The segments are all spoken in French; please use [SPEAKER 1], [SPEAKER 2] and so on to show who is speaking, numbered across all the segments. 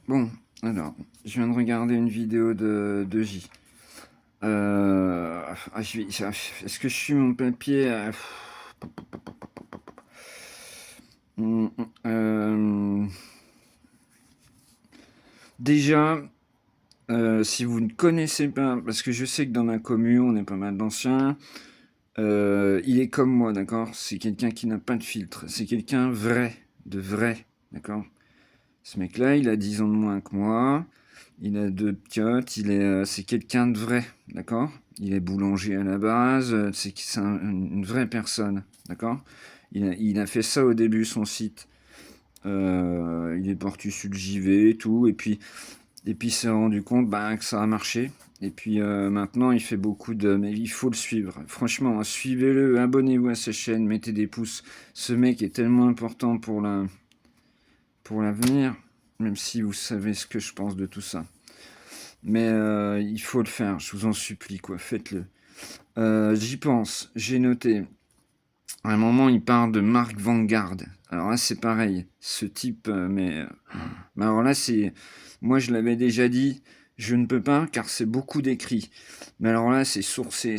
[SPEAKER 1] Bon, alors, je viens de regarder une vidéo de J. Est-ce que je suis mon papier? Hum, hum, Déjà, si vous ne connaissez pas, parce que je sais que dans ma commune, on est pas mal d'anciens, il est comme moi, d'accord? C'est quelqu'un qui n'a pas de filtre. C'est quelqu'un vrai, de vrai, d'accord? Ce mec-là, il a 10 ans de moins que moi. Il a 2 piottes. C'est quelqu'un de vrai, d'accord? Il est boulanger à la base. Une vraie personne, d'accord? Il a fait ça au début, son site. Il est parti sur le JV et tout. Et puis il s'est rendu compte que ça a marché. Et puis maintenant, il fait beaucoup de... Mais il faut le suivre. Franchement, suivez-le, abonnez-vous à sa chaîne, mettez des pouces. Ce mec est tellement important pour l'avenir, même si vous savez ce que je pense de tout ça. Mais il faut le faire, je vous en supplie, quoi, faites-le. J'y pense, j'ai noté. À un moment, il parle de Mark Vanguard. Alors là, c'est pareil. Ce type, mais alors là, c'est... Moi, je l'avais déjà dit, je ne peux pas, car c'est beaucoup d'écrits. Mais alors là, c'est sourcé,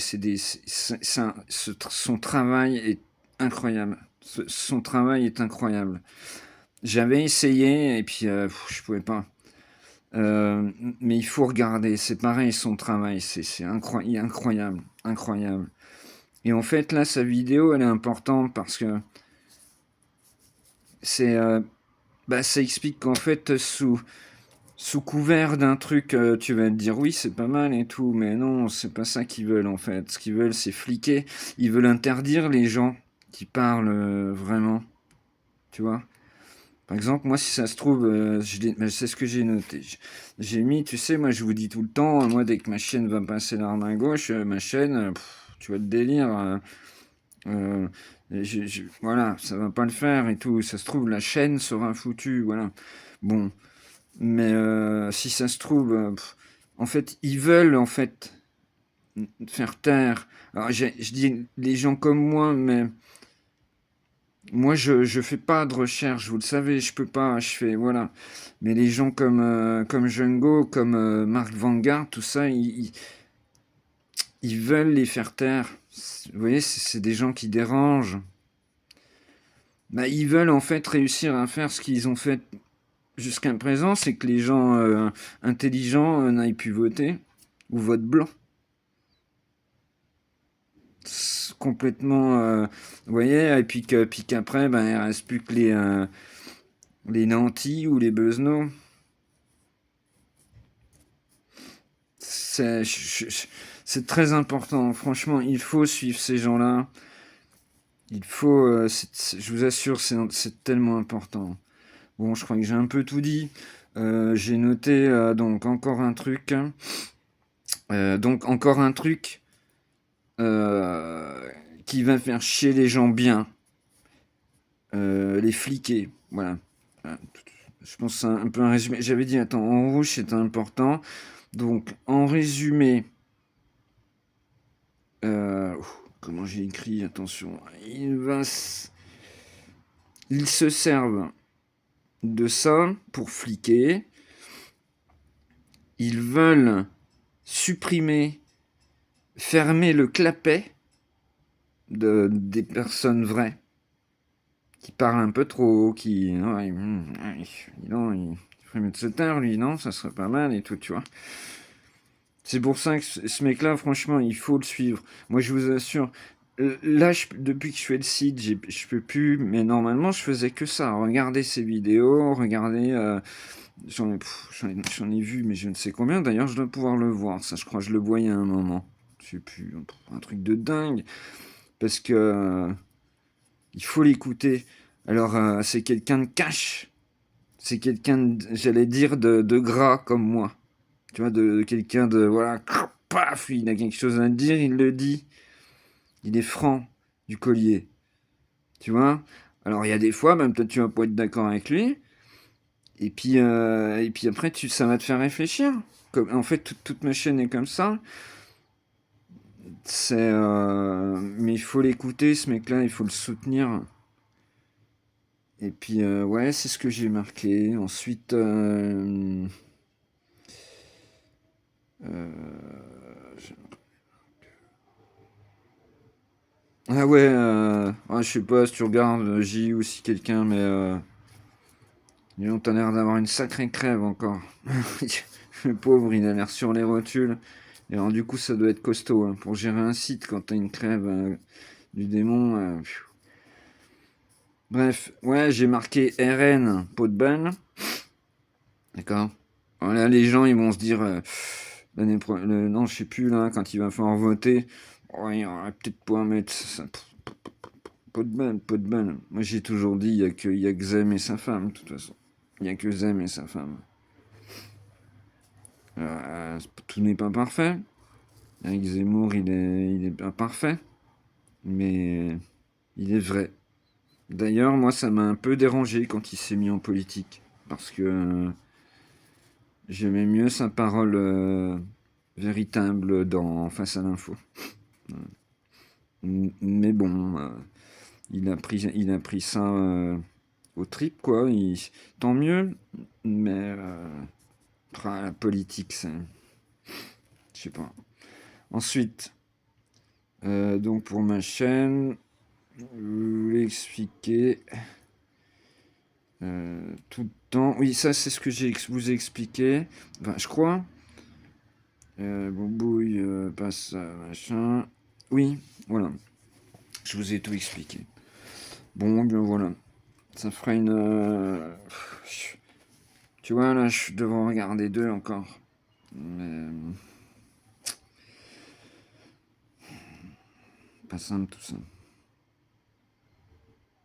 [SPEAKER 1] son travail est incroyable. Son travail est incroyable. J'avais essayé, et puis je pouvais pas. Mais il faut regarder, c'est pareil, son travail, c'est incroyable, incroyable. Et en fait, là, sa vidéo, elle est importante parce que c'est, ça explique qu'en fait, sous couvert d'un truc, tu vas te dire oui, c'est pas mal et tout, mais non, c'est pas ça qu'ils veulent en fait. Ce qu'ils veulent, c'est fliquer. Ils veulent interdire les gens qui parlent vraiment, tu vois. Par exemple, moi, si ça se trouve, c'est ce que j'ai noté. J'ai mis, tu sais, moi, je vous dis tout le temps, moi, dès que ma chaîne va passer l'arme à gauche, ma chaîne, tu vois le délire. Euh, voilà, ça va pas le faire et tout. Ça se trouve, la chaîne sera foutue, voilà. Bon, mais si ça se trouve, en fait, ils veulent, en fait, faire taire. Alors, je dis les gens comme moi, mais moi, je fais pas de recherche, vous le savez, je peux pas, je fais, voilà. Mais les gens comme Jungo, comme Mark Vanguard, tout ça, ils veulent les faire taire. Vous voyez, c'est des gens qui dérangent. Ils veulent en fait réussir à faire ce qu'ils ont fait jusqu'à présent, c'est que les gens intelligents n'aillent plus voter, ou votent blanc. Complètement, vous voyez, et puis qu'après, il reste plus que les nantis ou les besonos. C'est c'est très important. Franchement, il faut suivre ces gens-là. Il faut, je vous assure, c'est tellement important. Bon, je crois que j'ai un peu tout dit. J'ai noté donc encore un truc. Donc encore un truc qui va faire chier les gens bien. Les fliquer. Voilà. Je pense que c'est un peu un résumé. J'avais dit, attends, en rouge, c'est important. Donc, en résumé, comment j'ai écrit, attention, ils se servent de ça pour fliquer. Ils veulent supprimer, fermer le clapet des personnes vraies qui parlent un peu trop, qui... Ouais, non, il ferait mieux de se taire, lui, non, ça serait pas mal et tout, tu vois. C'est pour ça que ce mec-là, franchement, il faut le suivre. Moi, je vous assure, là, depuis que je fais le site, je peux plus, mais normalement, je faisais que ça. Regarder ses vidéos, regarder... j'en ai vu, mais je ne sais combien. D'ailleurs, je dois pouvoir le voir. Ça, je crois que je le voyais à un moment. Je sais plus, un truc de dingue. Parce que il faut l'écouter. Alors, c'est quelqu'un de cash. C'est quelqu'un, j'allais dire, de gras comme moi. Tu vois, de quelqu'un de... Voilà, paf, il a quelque chose à dire, il le dit. Il est franc du collier. Tu vois. Alors, il y a des fois, même peut-être tu vas pas être d'accord avec lui. Et puis après, ça va te faire réfléchir. En fait, toute ma chaîne est comme ça. Mais il faut l'écouter, ce mec-là, il faut le soutenir. Et puis, ouais, c'est ce que j'ai marqué. Ensuite, je- ah ouais, ouais, je sais pas si tu regardes J ou si quelqu'un, mais dis donc, t'as l'air d'avoir une sacrée crève encore. Le pauvre, il a l'air sur les rotules. Et alors, du coup, ça doit être costaud hein, pour gérer un site quand t'as une crève du démon. Bref, ouais, j'ai marqué RN, pot de balle. D'accord. Voilà, les gens, ils vont se dire, non, je sais plus, là, quand il va falloir voter, ouais, on va peut-être pouvoir mettre ça, pot de balle, pot de balle. Moi, j'ai toujours dit, il y a que Zem et sa femme, de toute façon. Il y a que Zem et sa femme. Tout n'est pas parfait. Avec Zemmour, il est pas parfait, mais il est vrai. D'ailleurs, moi, ça m'a un peu dérangé quand il s'est mis en politique, parce que j'aimais mieux sa parole véritable dans Face à l'info. Mais bon, il a pris ça au trip, quoi. Tant mieux, mais la politique, c'est, je sais pas. Ensuite, donc pour ma chaîne, je voulais expliquer tout le temps. Oui, ça c'est ce que vous ai expliqué. Enfin, je crois. Boubouille, passe machin. Oui, voilà. Je vous ai tout expliqué. Bon, bien voilà. Ça fera une. Tu vois, là, je devrais regarder deux encore. Mais. Pas simple tout ça.